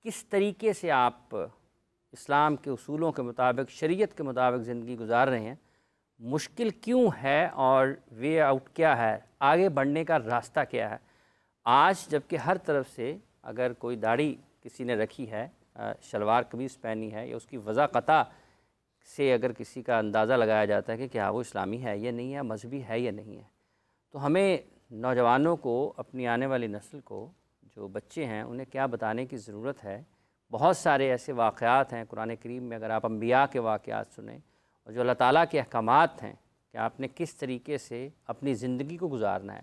کس طریقے سے آپ اسلام کے اصولوں کے مطابق، شریعت کے مطابق زندگی گزار رہے ہیں، مشکل کیوں ہے اور وے آؤٹ کیا ہے، آگے بڑھنے کا راستہ کیا ہے؟ آج جبکہ ہر طرف سے اگر کوئی داڑھی کسی نے رکھی ہے، شلوار قمیص پہنی ہے، یا اس کی وضاقتہ سے اگر کسی کا اندازہ لگایا جاتا ہے کہ کیا وہ اسلامی ہے یا نہیں ہے، مذہبی ہے یا نہیں ہے، تو ہمیں نوجوانوں کو، اپنی آنے والی نسل کو، جو بچے ہیں، انہیں کیا بتانے کی ضرورت ہے؟ بہت سارے ایسے واقعات ہیں قرآن کریم میں، اگر آپ انبیاء کے واقعات سنیں اور جو اللہ تعالیٰ کے احکامات ہیں کہ آپ نے کس طریقے سے اپنی زندگی کو گزارنا ہے،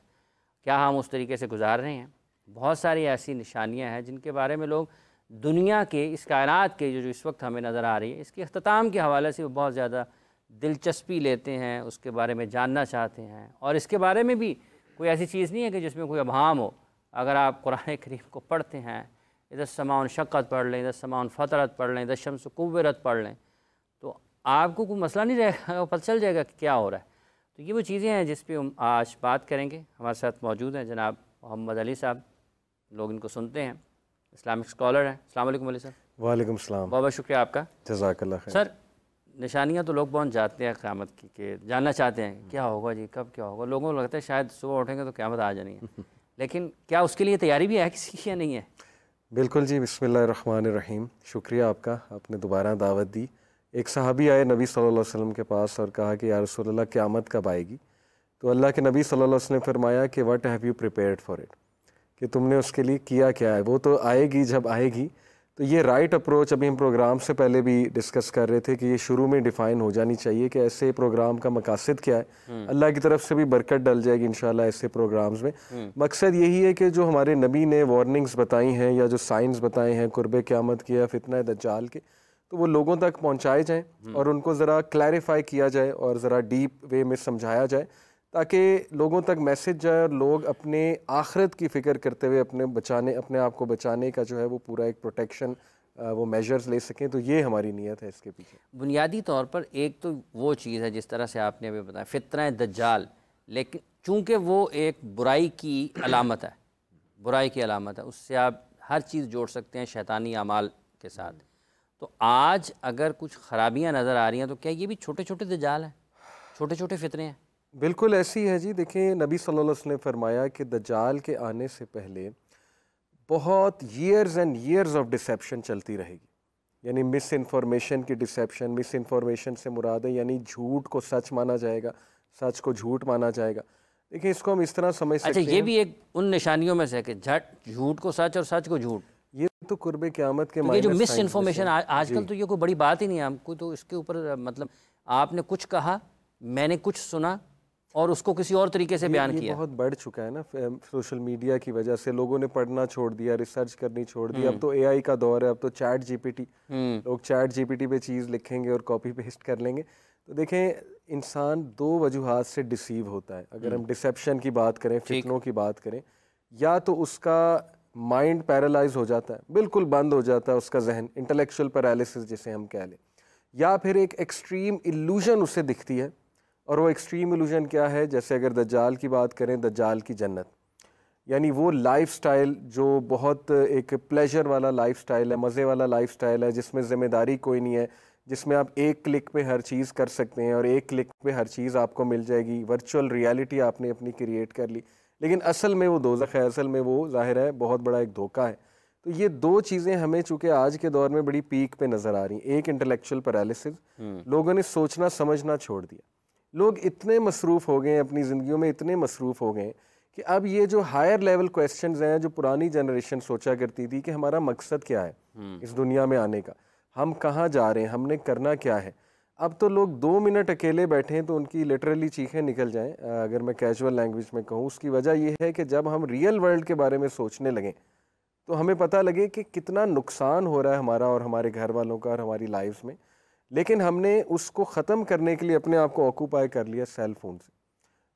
کیا ہم اس طریقے سے گزار رہے ہیں؟ بہت ساری ایسی نشانیاں ہیں جن کے بارے میں لوگ دنیا کے، اس کائنات کے جو اس وقت ہمیں نظر آ رہی ہے، اس کے اختتام کے حوالے سے وہ بہت زیادہ دلچسپی لیتے ہیں، اس کے بارے میں جاننا چاہتے ہیں، اور اس کے بارے میں بھی کوئی ایسی چیز نہیں ہے کہ جس میں کوئی ابہام ہو۔ اگر آپ قرآن کریم کو پڑھتے ہیں، اذا السماء انشقت پڑھ لیں، اذا السماء انفطرت پڑھ لیں، اذا الشمس کورت پڑھ لیں، تو آپ کو کوئی مسئلہ نہیں رہے گا، پتہ چل جائے گا کہ کیا ہو رہا ہے۔ تو یہ وہ چیزیں ہیں جس پہ ہم آج بات کریں گے۔ ہمارے ساتھ موجود ہیں جناب محمد علی صاحب، لوگ ان کو سنتے ہیں، اسلامک اسکالر ہیں۔ السلام علیکم علی صاحب۔ وعلیکم السلام۔ بہت بہت شکریہ آپ کا۔ جزاک اللہ خیر۔ سر، نشانیاں تو لوگ پہنچ جاتے ہیں قیامت کی، کہ جاننا چاہتے ہیں کیا ہوگا جی، کب کیا ہوگا۔ لوگوں کو لگتا ہے شاید صبح اٹھیں گے تو قیامت آ جانی ہے، لیکن کیا اس کے لیے تیاری بھی ہے کسی کی یا نہیں ہے؟ بالکل جی، بسم اللہ الرحمن الرحیم۔ شکریہ آپ کا، آپ نے دوبارہ دعوت دی۔ ایک صحابی آئے نبی صلی اللہ علیہ وسلم کے پاس اور کہا کہ یا رسول اللہ قیامت کب آئے گی؟ تو اللہ کے نبی صلی اللہ علیہ وسلم نے فرمایا کہ what have you prepared for it, کہ تم نے اس کے لیے کیا کیا ہے، وہ تو آئے گی جب آئے گی۔ تو یہ رائٹ اپروچ ابھی ہم پروگرام سے پہلے بھی ڈسکس کر رہے تھے کہ یہ شروع میں ڈیفائن ہو جانی چاہیے کہ ایسے پروگرام کا مقاصد کیا ہے۔ اللہ کی طرف سے بھی برکت ڈل جائے گی انشاءاللہ ایسے پروگرامز میں۔ مقصد یہی ہے کہ جو ہمارے نبی نے وارننگز بتائی ہیں یا جو سائنز بتائے ہیں قرب قیامت کے یا فتنہ دجال کے، تو وہ لوگوں تک پہنچائے جائیں اور ان کو ذرا کلیریفائی کیا جائے اور ذرا ڈیپ وے میں سمجھایا جائے، تاکہ لوگوں تک میسج جائے اور لوگ اپنے آخرت کی فکر کرتے ہوئے اپنے آپ کو بچانے کا جو ہے وہ پورا ایک پروٹیکشن وہ میجرز لے سکیں۔ تو یہ ہماری نیت ہے اس کے پیچھے۔ بنیادی طور پر ایک تو وہ چیز ہے جس طرح سے آپ نے ابھی بتایا، فتنہ دجال، لیکن چونکہ وہ ایک برائی کی علامت ہے، برائی کی علامت ہے، اس سے آپ ہر چیز جوڑ سکتے ہیں شیطانی اعمال کے ساتھ۔ تو آج اگر کچھ خرابیاں نظر آ رہی ہیں تو کیا یہ بھی چھوٹے چھوٹے دجال ہیں، چھوٹے چھوٹے فتنے ہیں؟ بالکل ایسی ہے جی۔ دیکھیں نبی صلی اللہ علیہ وسلم نے فرمایا کہ دجال کے آنے سے پہلے بہت years and years of deception چلتی رہے گی، یعنی مس انفارمیشن کی ڈسیپشن۔ مس انفارمیشن سے مراد ہے یعنی جھوٹ کو سچ مانا جائے گا، سچ کو جھوٹ مانا جائے گا۔ دیکھیں اس کو ہم اس طرح سمجھ سکتے ہیں، اچھا، یہ بھی ایک ان نشانیوں میں سے ہے کہ جھوٹ کو سچ اور سچ کو جھوٹ۔ یہ تو قرب قیامت کے یہ جو مس انفارمیشن آج کل تو یہ کوئی بڑی بات ہی نہیں ہے، ہم کو تو اس کے اوپر مطلب آپ نے کچھ کہا، میں نے کچھ سنا اور اس کو کسی اور طریقے سے بیان کیا۔ یہ بہت بڑھ چکا ہے نا سوشل میڈیا کی وجہ سے، لوگوں نے پڑھنا چھوڑ دیا، ریسرچ کرنی چھوڑ دی۔ اب تو اے آئی کا دور ہے، اب تو چیٹ جی پی ٹی، لوگ چیٹ جی پی ٹی پہ چیز لکھیں گے اور کاپی پیسٹ کر لیں گے۔ تو دیکھیں انسان دو وجوہات سے ڈسیو ہوتا ہے۔ اگر ہم ڈسیپشن کی بات کریں، فتنوں کی بات کریں، یا تو اس کا مائنڈ پیرالائز ہو جاتا ہے، بالکل بند ہو جاتا ہے اس کا ذہن، انٹلیکچوئل پیرالیسس جسے ہم کہہ لیں، یا پھر ایک ایکسٹریم ایلوژن اسے دکھتی ہے۔ اور وہ ایکسٹریم ایلوژن کیا ہے؟ جیسے اگر دجال کی بات کریں، دجال کی جنت، یعنی وہ لائف سٹائل جو بہت ایک پلیجر والا لائف سٹائل ہے، مزے والا لائف سٹائل ہے، جس میں ذمہ داری کوئی نہیں ہے، جس میں آپ ایک کلک پہ ہر چیز کر سکتے ہیں اور ایک کلک پہ ہر چیز آپ کو مل جائے گی، ورچوئل ریالٹی آپ نے اپنی کریٹ کر لی، لیکن اصل میں وہ دوزخ ہے، اصل میں وہ ظاہر ہے بہت بڑا ایک دھوکہ ہے۔ تو یہ دو چیزیں ہمیں چونکہ آج کے دور میں بڑی پیک پہ نظر آ رہی ہیں۔ ایک انٹلیکچوئل پیرالیسس، لوگوں نے سوچنا سمجھنا چھوڑ دیا، لوگ اتنے مصروف ہو گئے ہیں اپنی زندگیوں میں، اتنے مصروف ہو گئے ہیں کہ اب یہ جو ہائر لیول کویسچنز ہیں جو پرانی جنریشن سوچا کرتی تھی کہ ہمارا مقصد کیا ہے اس دنیا میں آنے کا، ہم کہاں جا رہے ہیں، ہم نے کرنا کیا ہے، اب تو لوگ 2 منٹ اکیلے بیٹھیں تو ان کی لٹرلی چیخیں نکل جائیں، اگر میں کیجول لینگویج میں کہوں۔ اس کی وجہ یہ ہے کہ جب ہم ریئل ورلڈ کے بارے میں سوچنے لگیں تو ہمیں پتہ لگے کہ کتنا نقصان ہو رہا ہے ہمارا اور ہمارے گھر والوں کا اور ہماری لائفز میں، لیکن ہم نے اس کو ختم کرنے کے لیے اپنے آپ کو آکوپائی کر لیا سیل فون سے۔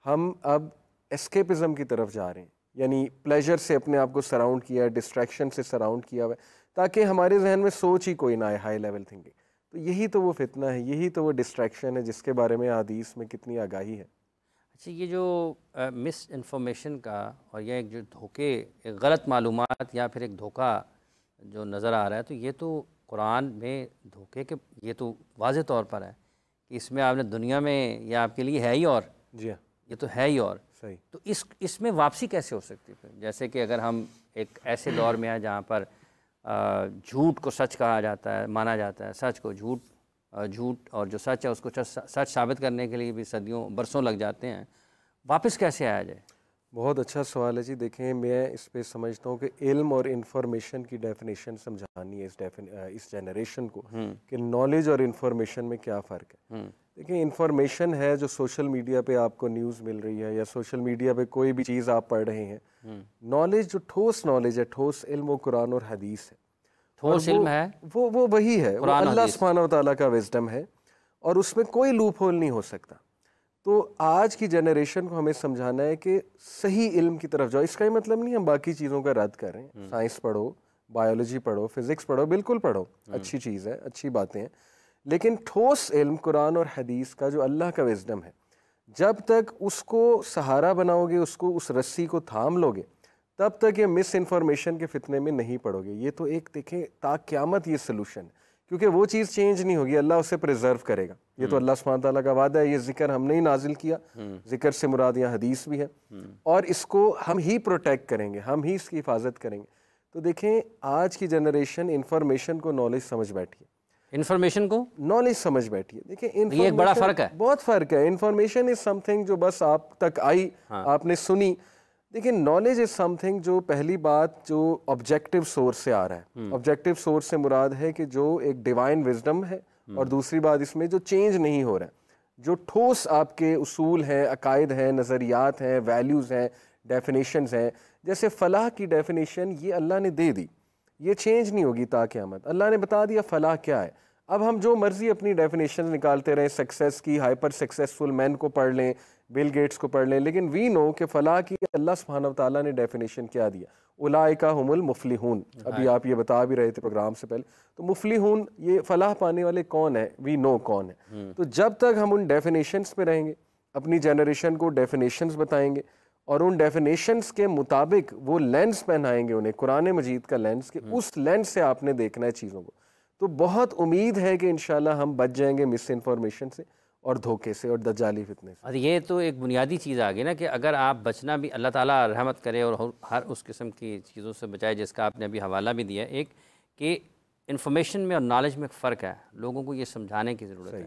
ہم اب اسکیپزم کی طرف جا رہے ہیں، یعنی پلیجر سے اپنے آپ کو سراؤنڈ کیا ہے، ڈسٹریکشن سے سراؤنڈ کیا ہوا ہے، تاکہ ہمارے ذہن میں سوچ ہی کوئی نہ آئے، ہائی لیول تھنکنگ۔ تو یہی تو وہ فتنہ ہے، یہی تو وہ ڈسٹریکشن ہے جس کے بارے میں حدیث میں کتنی آگاہی ہے۔ اچھا، یہ جو مس انفارمیشن کا اور یہ ایک جو دھوکے، ایک غلط معلومات یا پھر ایک دھوکہ جو نظر آ رہا ہے، تو یہ تو قرآن میں دھوکے کے، یہ تو واضح طور پر ہے کہ اس میں آپ نے دنیا میں یہ آپ کے لیے ہے ہی، اور جی ہاں یہ تو ہے ہی اور صحیح. تو اس میں واپسی کیسے ہو سکتی ہے؟ جیسے کہ اگر ہم ایک ایسے دور میں ہیں جہاں پر جھوٹ کو سچ کہا جاتا ہے، مانا جاتا ہے، سچ کو جھوٹ اور جو سچ ہے اس کو سچ ثابت کرنے کے لیے بھی صدیوں برسوں لگ جاتے ہیں، واپس کیسے آیا جائے؟ بہت اچھا سوال ہے جی. دیکھیں میں اس پہ سمجھتا ہوں کہ علم اور انفارمیشن کی ڈیفینیشن سمجھانی ہے اس جنریشن کو کہ نالج اور انفارمیشن میں کیا فرق ہے. دیکھیں انفارمیشن ہے جو سوشل میڈیا پہ آپ کو نیوز مل رہی ہے یا سوشل میڈیا پہ کوئی بھی چیز آپ پڑھ رہے ہیں. نالج جو ٹھوس نالج ہے، ٹھوس علم و قرآن اور حدیث ہے. ٹھوس علم ہے وہ وہی ہے، وہ قرآن اللہ حدیث. سبحانہ و تعالیٰ کا وزڈم ہے اور اس میں کوئی لوپ ہول نہیں ہو سکتا. تو آج کی جنریشن کو ہمیں سمجھانا ہے کہ صحیح علم کی طرف جاؤ. اس کا ہی مطلب نہیں ہم باقی چیزوں کا رد کریں. سائنس پڑھو، بایولوجی پڑھو، فزکس پڑھو، بالکل پڑھو، اچھی چیز ہے، اچھی باتیں ہیں، لیکن ٹھوس علم قرآن اور حدیث کا جو اللہ کا وزڈم ہے، جب تک اس کو سہارا بناؤ گے، اس رسی کو تھام لو گے، تب تک یہ مس انفارمیشن کے فتنے میں نہیں پڑو گے. یہ تو ایک دیکھیں تا قیامت یہ سلوشن ہے، کیونکہ وہ چیز چینج نہیں ہوگی، اللہ اسے پریزرو کرے گا. یہ تو اللہ سبحانہ تعالیٰ کا وعدہ ہے. یہ ذکر ہم نے ہی نازل کیا، ذکر سے مراد یہاں حدیث بھی ہے، اور اس کو ہم ہی پروٹیکٹ کریں گے، ہم ہی اس کی حفاظت کریں گے. تو دیکھیں آج کی جنریشن انفارمیشن کو نالج سمجھ بیٹھی ہے، انفارمیشن کو نالج سمجھ بیٹھی ہے. دیکھیں یہ ایک بڑا فرق ہے. بہت فرق ہے. انفارمیشن از سم تھنگ جو بس آپ تک آئی، آپ نے سنی. دیکھیں نالج از سم تھنگ جو پہلی بات جو آبجیکٹیو سورس سے آ رہا ہے. آبجیکٹیو سورس سے مراد ہے کہ جو ایک ڈیوائن وزڈم ہے، اور دوسری بات اس میں جو چینج نہیں ہو رہا ہے، جو ٹھوس آپ کے اصول ہیں، عقائد ہیں، نظریات ہیں، ویلیوز ہیں، ڈیفینیشنز ہیں. جیسے فلاح کی ڈیفینیشن یہ اللہ نے دے دی، یہ چینج نہیں ہوگی تا قیامت. اللہ نے بتا دیا فلاح کیا ہے. اب ہم جو مرضی اپنی ڈیفینیشن نکالتے رہیں، سکسیس کی، ہائپر سکسیسفل مین کو پڑھ لیں، بل گیٹس کو پڑھ لیں، لیکن وی نو کہ فلاح کی اللہ سبحانہ و تعالیٰ نے ڈیفینیشن کیا دیا. اولئک هم المفلحون. ابھی آپ یہ بتا بھی رہے تھے پروگرام سے پہلے. تو مفلحون، یہ فلاح پانے والے کون ہیں؟ وی نو کون ہے. تو جب تک ہم ان ڈیفینیشنز پہ رہیں گے، اپنی جنریشن کو ڈیفینیشنز بتائیں گے، اور ان ڈیفینیشنز کے مطابق وہ لینس پہنائیں گے انہیں، قرآن مجید کا لینس، کہ اس لینس سے آپ نے دیکھنا ہے چیزوں کو. تو بہت امید ہے کہ انشاءاللہ ہم بچ جائیں گے مس انفارمیشن سے اور دھوکے سے اور دجالی فتنے سے. اور یہ تو ایک بنیادی چیز آ گئی نا کہ اگر آپ بچنا بھی، اللہ تعالیٰ رحمت کرے اور ہر اس قسم کی چیزوں سے بچائے جس کا آپ نے ابھی حوالہ بھی دیا. ایک کہ انفارمیشن میں اور نالج میں فرق ہے، لوگوں کو یہ سمجھانے کی ضرورت ہے.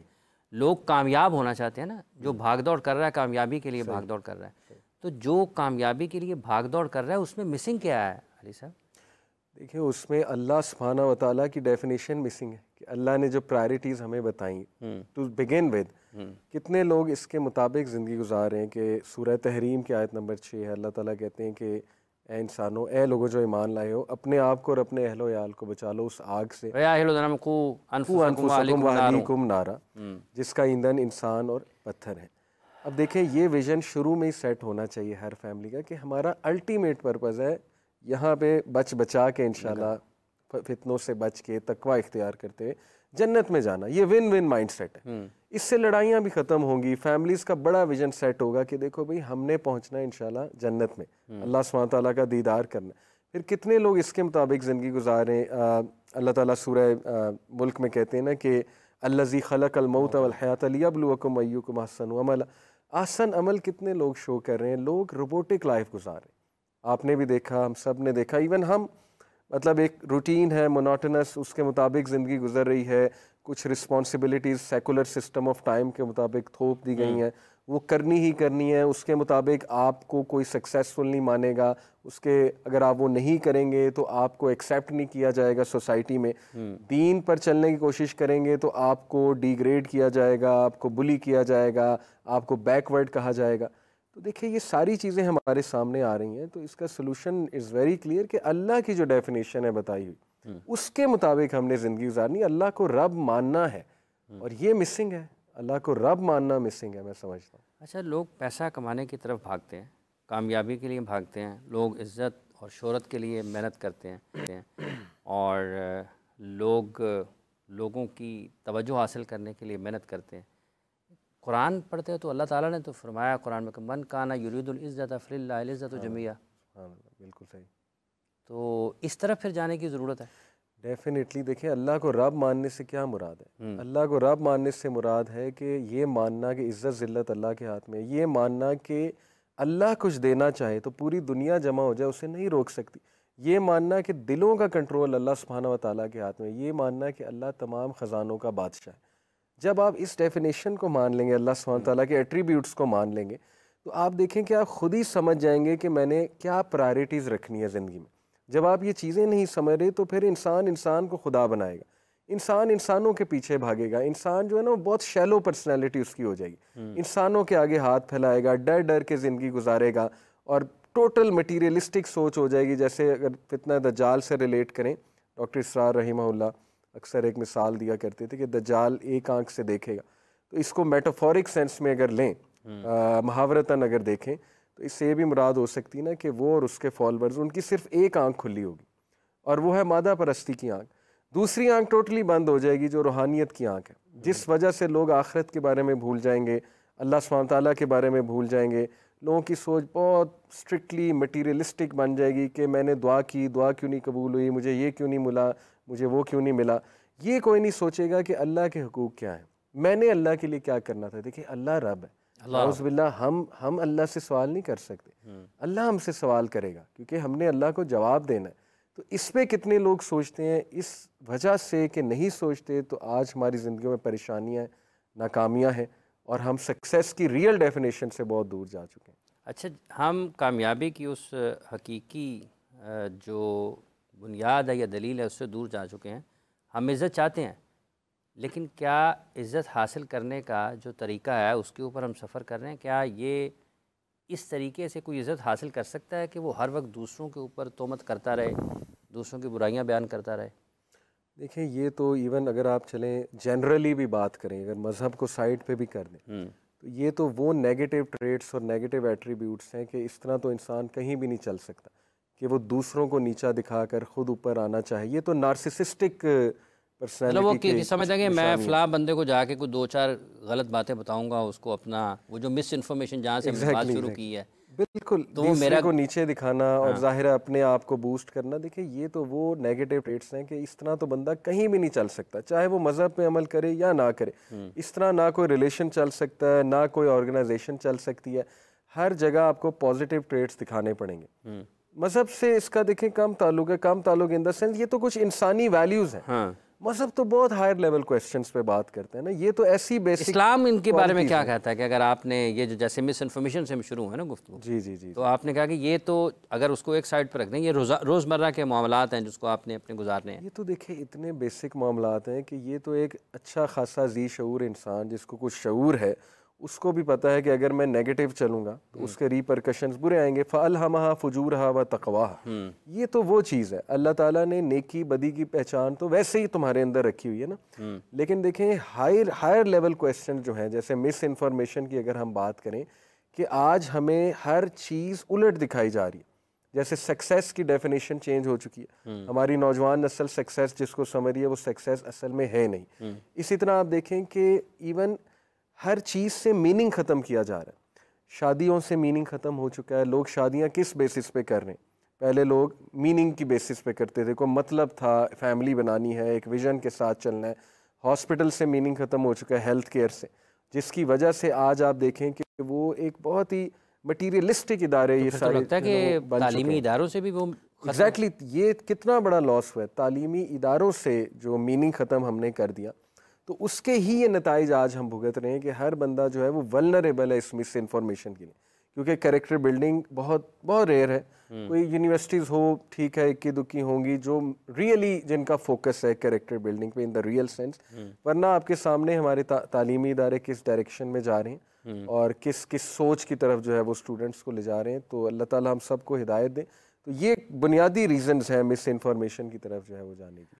لوگ کامیاب ہونا چاہتے ہیں نا، جو بھاگ دوڑ کر رہا ہے کامیابی کے لیے بھاگ دوڑ کر رہا ہے، تو جو کامیابی کے لیے بھاگ دوڑ کر رہا ہے اس میں مسنگ کیا ہے علی صاحب؟ دیکھیں اس میں اللہ سبحانہ و تعالیٰ کی ڈیفینیشن مسنگ ہے کہ اللہ نے جو پرائرٹیز ہمیں بتائیں ٹو بگن ود، کتنے لوگ اس کے مطابق زندگی گزار رہے ہیں. کہ سورہ تحریم کی آیت نمبر 6 ہے، اللہ تعالیٰ کہتے ہیں کہ اے انسانوں، اے لوگوں جو ایمان لائے ہو، اپنے آپ کو اور اپنے اہل و عیال کو بچا لو اس آگ سے، انفسکم واہلیکم نارا، جس کا ایندھن انسان اور پتھر ہے. اب دیکھیں یہ ویژن شروع میں ہی سیٹ ہونا چاہیے ہر فیملی کا کہ ہمارا الٹیمیٹ پرپز ہے یہاں پہ بچا کے انشاءاللہ فتنوں سے بچ کے تقوی اختیار کرتے جنت میں جانا. یہ ون ون مائنڈ سیٹ ہے. اس سے لڑائیاں بھی ختم ہوں گی، فیملیز کا بڑا ویژن سیٹ ہوگا کہ دیکھو بھئی ہم نے پہنچنا ہے انشاءاللہ جنت میں، اللہ سبحانہ تعالیٰ کا دیدار کرنا. پھر کتنے لوگ اس کے مطابق زندگی گزار رہے ہیں. اللہ تعالیٰ سورہ ملک میں کہتے ہیں نا کہ الذی خلق الموت والحیات لیبلوکم ایکم احسن عملا. احسن عمل کتنے لوگ شو کر رہے ہیں. لوگ روبوٹک لائف گزار رہے ہیں. آپ نے بھی دیکھا، ہم سب نے دیکھا، ایون ہم، مطلب ایک روٹین ہے مونوٹنس، اس کے مطابق زندگی گزر رہی ہے. کچھ responsibilities secular system of time کے مطابق تھوپ دی گئی ہیں، وہ کرنی ہی کرنی ہے. اس کے مطابق آپ کو کوئی سکسیسفل نہیں مانے گا، اس کے اگر آپ وہ نہیں کریں گے تو آپ کو ایکسیپٹ نہیں کیا جائے گا سوسائٹی میں. دین پر چلنے کی کوشش کریں گے تو آپ کو ڈی گریڈ کیا جائے گا، آپ کو بلی کیا جائے گا، آپ کو بیک ورڈ کہا جائے گا. تو دیکھیں یہ ساری چیزیں ہمارے سامنے آ رہی ہیں. تو اس کا سلوشن از ویری کلیئر کہ اللہ کی جو ڈیفینیشن ہے بتائی ہوئی اس کے مطابق ہم نے زندگی گزارنی. اللہ کو رب ماننا ہے، اور یہ مسنگ ہے. اللہ کو رب ماننا مسنگ ہے، میں سمجھتا ہوں. اچھا، لوگ پیسہ کمانے کی طرف بھاگتے ہیں، کامیابی کے لیے بھاگتے ہیں، لوگ عزت اور شہرت کے لیے محنت کرتے ہیں، اور لوگوں کی توجہ حاصل کرنے کے لیے محنت کرتے ہیں. قرآن پڑھتے ہیں تو اللہ تعالیٰ نے تو فرمایا قرآن میں کہ من کانا یرید العزت فللہ العزت جمیعہ. بالکل صحیح. تو اس طرف پھر جانے کی ضرورت ہے. ڈیفینیٹلی. دیکھیں اللہ کو رب ماننے سے کیا مراد ہے؟ اللہ کو رب ماننے سے مراد ہے کہ یہ ماننا کہ عزت ذلت اللہ کے ہاتھ میں ہے، یہ ماننا کہ اللہ کچھ دینا چاہے تو پوری دنیا جمع ہو جائے اسے نہیں روک سکتی، یہ ماننا کہ دلوں کا کنٹرول اللہ سبحانہ و تعالیٰ کے ہاتھ میں ہے، یہ ماننا کہ اللہ تمام خزانوں کا بادشاہ ہے. جب آپ اس ڈیفینیشن کو مان لیں گے، اللہ سبحانہ و تعالیٰ کے ایٹریبیوٹس کو مان لیں گے، تو آپ دیکھیں کہ آپ خود ہی سمجھ جائیں گے کہ میں نے کیا پرائرٹیز رکھنی ہے زندگی میں. جب آپ یہ چیزیں نہیں سمجھ رہے تو پھر انسان کو خدا بنائے گا، انسان انسانوں کے پیچھے بھاگے گا، انسان جو ہے نا وہ بہت شیلو پرسنالٹی اس کی ہو جائے گی، انسانوں کے آگے ہاتھ پھیلائے گا، ڈر ڈر کے زندگی گزارے گا اور ٹوٹل مٹیریلسٹک سوچ ہو جائے گی. جیسے اگر فتنہ دجال سے ریلیٹ کریں، ڈاکٹر اسرار رحمہ اللہ اکثر ایک مثال دیا کرتے تھے کہ دجال ایک آنکھ سے دیکھے گا، تو اس کو میٹافورک سینس میں اگر لیں، محاورتاً اگر دیکھیں تو اس سے یہ بھی مراد ہو سکتی نا کہ وہ اور اس کے فالورز ان کی صرف ایک آنکھ کھلی ہوگی اور وہ ہے مادہ پرستی کی آنکھ، دوسری آنکھ ٹوٹلی بند ہو جائے گی جو روحانیت کی آنکھ ہے، جس وجہ سے لوگ آخرت کے بارے میں بھول جائیں گے، اللہ سبحانہ تعالیٰ کے بارے میں بھول جائیں گے. لوگوں کی سوچ بہت اسٹرکٹلی مٹیریلسٹک بن جائے گی کہ میں نے دعا کی، دعا کیوں نہیں قبول ہوئی، مجھے یہ کیوں نہیں ملا، مجھے وہ کیوں نہیں ملا. یہ کوئی نہیں سوچے گا کہ اللہ کے حقوق کیا ہیں، میں نے اللہ کے لیے کیا کرنا تھا. دیکھیں اللہ رب ہے، اعوذ باللہ، ہم اللہ سے سوال نہیں کر سکتے، اللہ ہم سے سوال کرے گا کیونکہ ہم نے اللہ کو جواب دینا ہے. تو اس پہ کتنے لوگ سوچتے ہیں، اس وجہ سے کہ نہیں سوچتے تو آج ہماری زندگیوں میں پریشانیاں ہیں، ناکامیاں ہیں اور ہم سکسیس کی ریئل ڈیفینیشن سے بہت دور جا چکے ہیں. اچھا، ہم کامیابی کی اس حقیقی جو بنیاد ہے یا دلیل ہے اس سے دور جا چکے ہیں. ہم عزت چاہتے ہیں، لیکن کیا عزت حاصل کرنے کا جو طریقہ ہے اس کے اوپر ہم سفر کر رہے ہیں؟ کیا یہ اس طریقے سے کوئی عزت حاصل کر سکتا ہے کہ وہ ہر وقت دوسروں کے اوپر تہمت کرتا رہے، دوسروں کی برائیاں بیان کرتا رہے؟ دیکھیں یہ تو ایون اگر آپ چلیں جنرلی بھی بات کریں، اگر مذہب کو سائڈ پہ بھی کر دیں تو یہ تو وہ نیگیٹو ٹریٹس اور نیگیٹو ایٹریبیوٹس ہیں کہ اس طرح تو انسان کہیں بھی نہیں چل سکتا کہ وہ دوسروں کو نیچا دکھا کر خود اوپر آنا چاہے. یہ تو نارسسسٹک پرسنالٹی وہ سمجھیں گے میں فلاں بندے کو جا کے کوئی دو چار غلط باتیں بتاؤں گا، اس کو اپنا وہ جو مس انفارمیشن جہاں سے بات شروع کی ہے بالکل دوسرے کو نیچے دکھانا اور ظاہر اپنے آپ کو بوسٹ کرنا. دیکھیں یہ تو وہ نیگیٹو ٹریٹس ہیں کہ اس طرح تو بندہ کہیں بھی نہیں چل سکتا، چاہے وہ مذہب پہ عمل کرے یا نہ کرے. اس طرح نہ کوئی ریلیشن چل سکتا ہے، نہ کوئی آرگنائزیشن چل سکتی ہے. ہر جگہ آپ کو پازیٹیو ٹریٹس دکھانے پڑیں گے. مذہب سے اس کا دیکھیں کم تعلق ہے، کم تعلق ان دا سینس یہ تو کچھ انسانی ویلیوز ہیں. مذہب تو بہت ہائر لیول کویسچنز پہ بات کرتے ہیں نا، یہ تو ایسی بیسک. اسلام ان کے بارے میں کیا کہتا ہے کہ اگر آپ نے یہ جو جیسے مس انفارمیشن سے شروع ہے نا گفتگو، جی تو آپ نے کہا کہ یہ تو اگر اس کو ایک سائڈ پہ رکھ دیں، یہ روزمرہ کے معاملات ہیں جس کو آپ نے اپنے گزارنے ہیں. یہ تو دیکھیں اتنے بیسک معاملات ہیں کہ یہ تو ایک اچھا خاصا ذی شعور انسان جس کو کچھ شعور ہے اس کو بھی پتہ ہے کہ اگر میں نیگیٹو چلوں گا تو اس کے ریپرکشنز برے آئیں گے. فَأَلْهَمَهَا فُجُورَهَا وَتَقْوَاهَا، یہ تو وہ چیز ہے. اللہ تعالیٰ نے نیکی بدی کی پہچان تو ویسے ہی تمہارے اندر رکھی ہوئی ہے نا. لیکن دیکھیں ہائر لیول کویسچن جو ہیں، جیسے مس انفارمیشن کی اگر ہم بات کریں کہ آج ہمیں ہر چیز الٹ دکھائی جا رہی ہے. جیسے سکسیس کی ڈیفینیشن چینج ہو چکی ہے، ہماری نوجوان نسل سکسیس جس کو سمجھ رہی ہے وہ سکسیس اصل میں ہے نہیں. اسی طرح آپ دیکھیں کہ ایون ہر چیز سے میننگ ختم کیا جا رہا ہے. شادیوں سے میننگ ختم ہو چکا ہے. لوگ شادیاں کس بیسس پہ کر رہے ہیں؟ پہلے لوگ میننگ کی بیسس پہ کرتے تھے، کوئی مطلب تھا، فیملی بنانی ہے، ایک ویژن کے ساتھ چلنا ہے. ہاسپٹل سے میننگ ختم ہو چکا ہے، ہیلتھ کیئر سے، جس کی وجہ سے آج آپ دیکھیں کہ وہ ایک بہت ہی مٹیریلسٹک ادارے یہ سارے لگتا ہے کہ تعلیمی اداروں سے بھی وہ ایگزیکٹلی یہ کتنا بڑا لاس ہوا ہے. تعلیمی اداروں سے جو میننگ ختم ہم نے کر دیا، تو اس کے ہی یہ نتائج آج ہم بھگت رہے ہیں کہ ہر بندہ جو ہے وہ ولنریبل ہے اس مس انفارمیشن کے لیے. کیونکہ کریکٹر بلڈنگ بہت ریئر ہے. کوئی یونیورسٹیز ہو ٹھیک ہے، اکی دکی ہوں گی جو ریئلی جن کا فوکس ہے کریکٹر بلڈنگ پہ ان دا ریئل سینس. ورنہ آپ کے سامنے ہمارے تعلیمی ادارے کس ڈائریکشن میں جا رہے ہیں اور کس سوچ کی طرف جو ہے وہ اسٹوڈنٹس کو لے جا رہے ہیں. تو اللہ تعالیٰ ہم سب کو ہدایت دیں. تو یہ بنیادی ریزنز ہیں مس انفارمیشن کی طرف جو ہے وہ جانے کی.